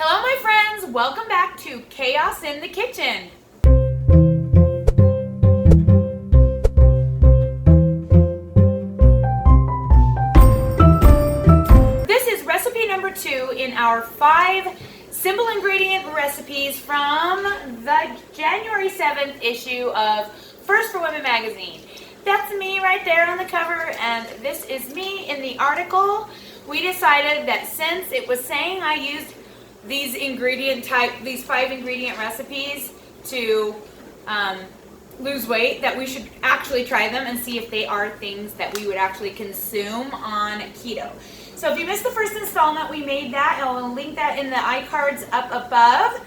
Hello my friends, welcome back to Chaos in the Kitchen. This is recipe number 2 in our 5 simple ingredient recipes from the January 7th issue of First for Women magazine. That's me right there on the cover, and this is me in the article. We decided that since it was saying I used these 5 ingredient recipes to lose weight, that we should actually try them and see if they are things that we would actually consume on keto. So if you missed the first installment, we made that, and I'll link that in the iCards up above.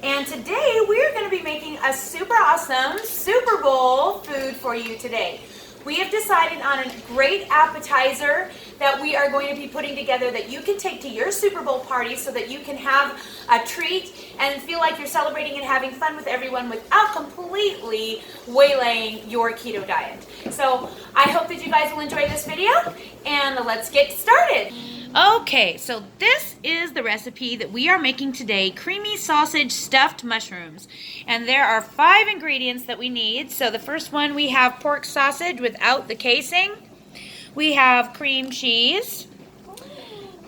And today we're going to be making a super awesome Super Bowl food for you today. We have decided on a great appetizer that we are going to be putting together that you can take to your Super Bowl party so that you can have a treat and feel like you're celebrating and having fun with everyone without completely waylaying your keto diet. So I hope that you guys will enjoy this video, and let's get started. Okay, so this is the recipe that we are making today, creamy sausage stuffed mushrooms. And there are 5 ingredients that we need. So the first one, we have pork sausage without the casing. We have cream cheese.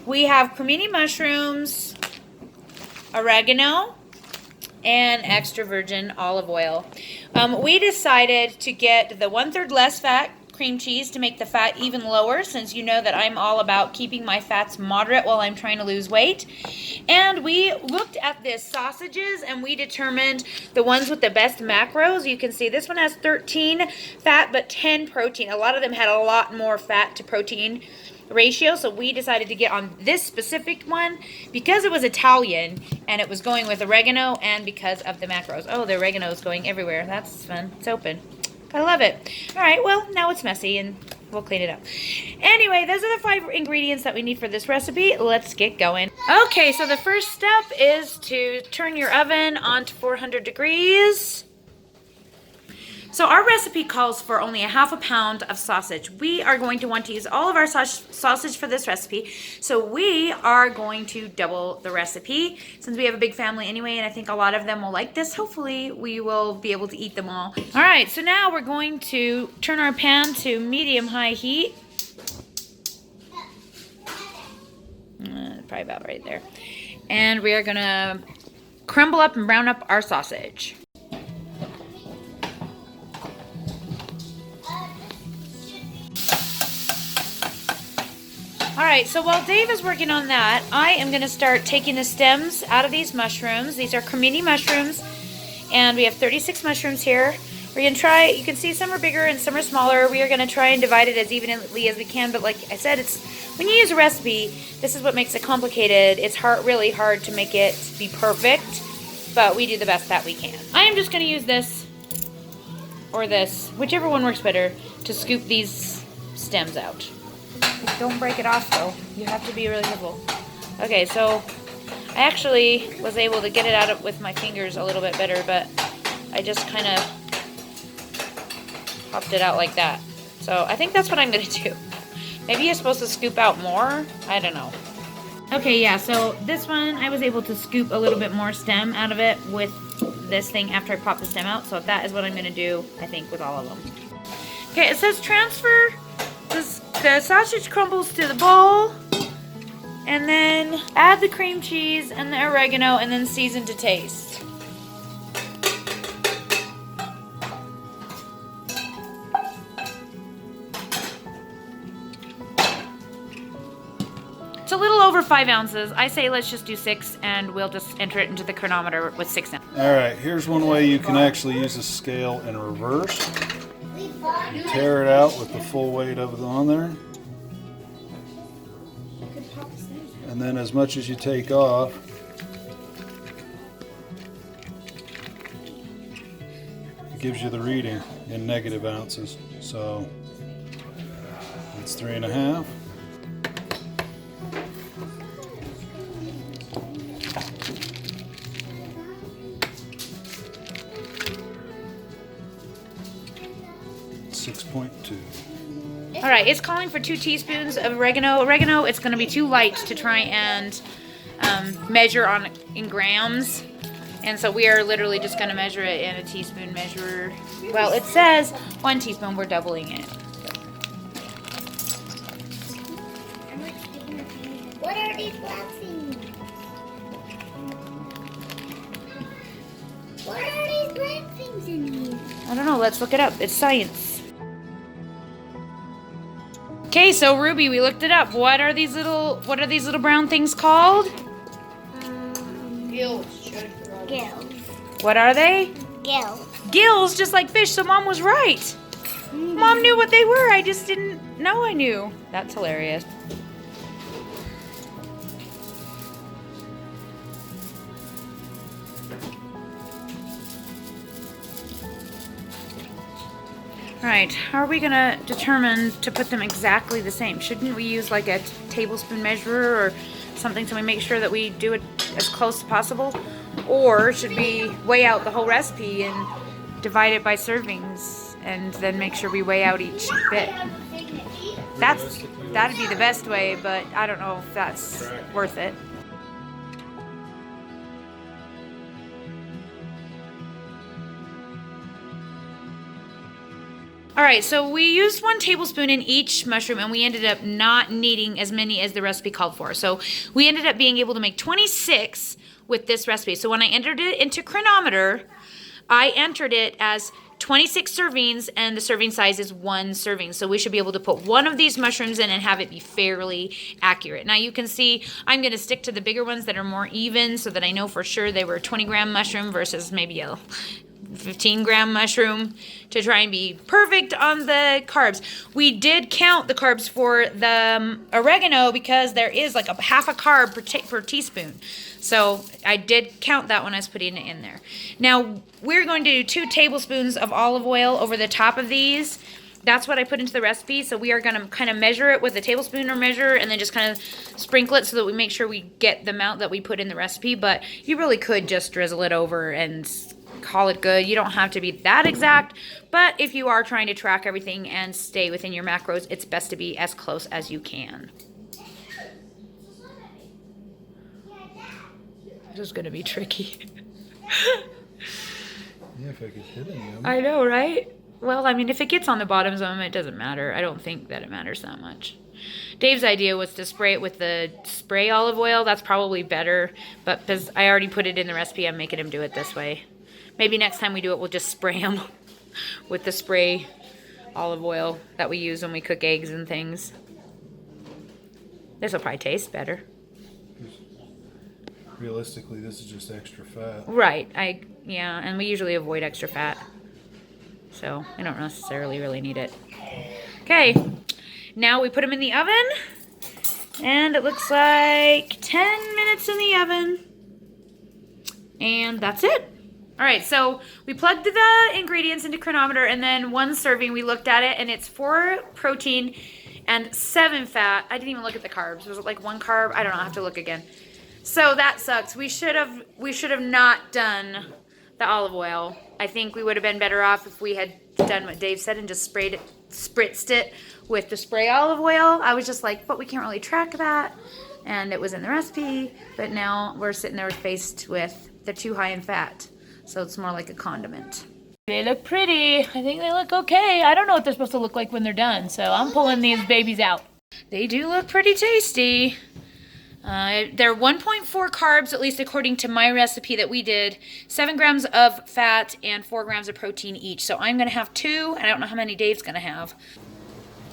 We have cremini mushrooms, oregano, and extra virgin olive oil. We decided to get the 1/3 less fat cream cheese to make the fat even lower, since you know that I'm all about keeping my fats moderate while I'm trying to lose weight. And we looked at the sausages and we determined the ones with the best macros. You can see this one has 13 fat but 10 protein. A lot of them had a lot more fat to protein ratio, so we decided to get on this specific one because it was Italian and it was going with oregano, and because of the macros. Oh, the oregano is going everywhere. That's fun. It's open. I love it. All right, well, now it's messy and we'll clean it up. Anyway, those are the 5 ingredients that we need for this recipe. Let's get going. Okay, so the first step is to turn your oven on to 400 degrees. So our recipe calls for only a 1/2 pound of sausage. We are going to want to use all of our sausage for this recipe, so we are going to double the recipe since we have a big family anyway, and I think a lot of them will like this. Hopefully we will be able to eat them all. All right, so now we're going to turn our pan to medium-high heat. Probably about right there. And we are going to crumble up and brown up our sausage. Alright, so while Dave is working on that, I am going to start taking the stems out of these mushrooms. These are cremini mushrooms, and we have 36 mushrooms here. We're going to try, you can see some are bigger and some are smaller. We are going to try and divide it as evenly as we can, but like I said, it's when you use a recipe, this is what makes it complicated. It's really hard to make it be perfect, but we do the best that we can. I am just going to use this or this, whichever one works better, to scoop these stems out. Don't break it off though. You have to be really careful. Okay, so I actually was able to get it out with my fingers a little bit better, but I just kind of popped it out like that. So I think that's what I'm going to do. Maybe you're supposed to scoop out more? I don't know. Okay, yeah, so this one I was able to scoop a little bit more stem out of it with this thing after I popped the stem out. So that is what I'm going to do, I think, with all of them. Okay, it says transfer the sausage crumbles to the bowl, and then add the cream cheese and the oregano, and then season to taste. It's a little over 5 ounces. I say let's just do 6, and we'll just enter it into the cronometer with 6 ounces. All right, here's one way you can actually use a scale in reverse. You tear it out with the full weight of it on there. And then as much as you take off, it gives you the reading in negative ounces. So it's 3.5. All right, it's calling for 2 teaspoons of oregano. Oregano, it's going to be too light to try and measure in grams. And so we are literally just going to measure it in a teaspoon measure. Well, it says 1 teaspoon. We're doubling it. What are these black things? What are these black things in here? I don't know. Let's look it up. It's science. Okay, so Ruby, we looked it up. What are these little brown things called? Gills. Gills. What are they? Gills. Gills, just like fish. So Mom was right. Mom knew what they were. I just didn't know I knew. That's hilarious. All right, how are we gonna determine to put them exactly the same? Shouldn't we use like a tablespoon measure or something so we make sure that we do it as close as possible? Or should we weigh out the whole recipe and divide it by servings and then make sure we weigh out each bit? That'd be the best way, but I don't know if that's worth it. All right, so we used 1 tablespoon in each mushroom and we ended up not needing as many as the recipe called for. So we ended up being able to make 26 with this recipe. So when I entered it into Cronometer, I entered it as 26 servings and the serving size is 1 serving. So we should be able to put 1 of these mushrooms in and have it be fairly accurate. Now you can see I'm going to stick to the bigger ones that are more even so that I know for sure they were a 20-gram mushroom versus maybe a 15-gram mushroom to try and be perfect on the carbs. We did count the carbs for the oregano because there is like a half a carb per teaspoon. So I did count that when I was putting it in there. Now we're going to do 2 tablespoons of olive oil over the top of these. That's what I put into the recipe. So we are going to kind of measure it with a tablespoon or measure and then just kind of sprinkle it so that we make sure we get the amount that we put in the recipe. But you really could just drizzle it over and call it good. You don't have to be that exact, but if you are trying to track everything and stay within your macros, it's best to be as close as you can. This is going to be tricky. Yeah, if I could hit them. I know, right? Well, I mean, if it gets on the bottoms of them, it doesn't matter. I don't think that it matters that much. Dave's idea was to spray it with the spray olive oil. That's probably better, but because I already put it in the recipe, I'm making him do it this way. Maybe next time we do it, we'll just spray them with the spray olive oil that we use when we cook eggs and things. This will probably taste better. Realistically, this is just extra fat. Right. Yeah, and we usually avoid extra fat. So I don't necessarily really need it. Okay, now we put them in the oven. And it looks like 10 minutes in the oven. And that's it. All right, so we plugged the ingredients into Cronometer, and then 1 serving, we looked at it, and it's 4 protein and 7 fat. I didn't even look at the carbs. Was it like 1 carb? I don't know. I'll have to look again. So that sucks. We should have not done the olive oil. I think we would have been better off if we had done what Dave said and just spritzed it with the spray olive oil. I was just like, but we can't really track that, and it was in the recipe. But now we're sitting there faced with they're too high in fat. So it's more like a condiment. They look pretty. I think they look okay. I don't know what they're supposed to look like when they're done, so I'm pulling these babies out. They do look pretty tasty. They're 1.4 carbs, at least according to my recipe that we did. 7 grams of fat and 4 grams of protein each. So I'm going to have 2, and I don't know how many Dave's going to have.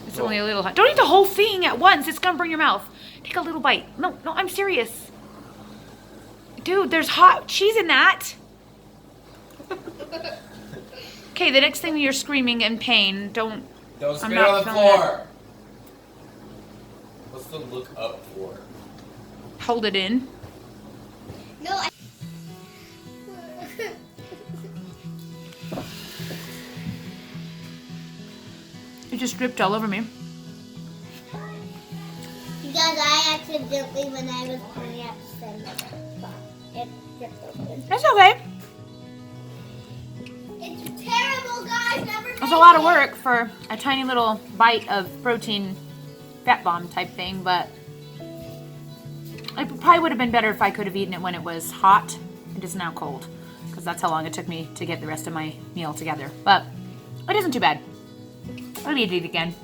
It's only a little hot. Don't eat the whole thing at once. It's going to burn your mouth. Take a little bite. No, I'm serious. Dude, there's hot cheese in that. Okay, the next thing you're screaming in pain, don't spit on the floor. What's the look up for? Hold it in. No, It just dripped all over me. Because I accidentally, when I was pulling out it dripped over. That's okay. It's terrible, guys. Never It's a lot of work for a tiny little bite of protein fat bomb type thing, but It probably would have been better if I could have eaten it when it was hot. It is now cold, because that's how long it took me to get the rest of my meal together. But it isn't too bad. I'll eat it again.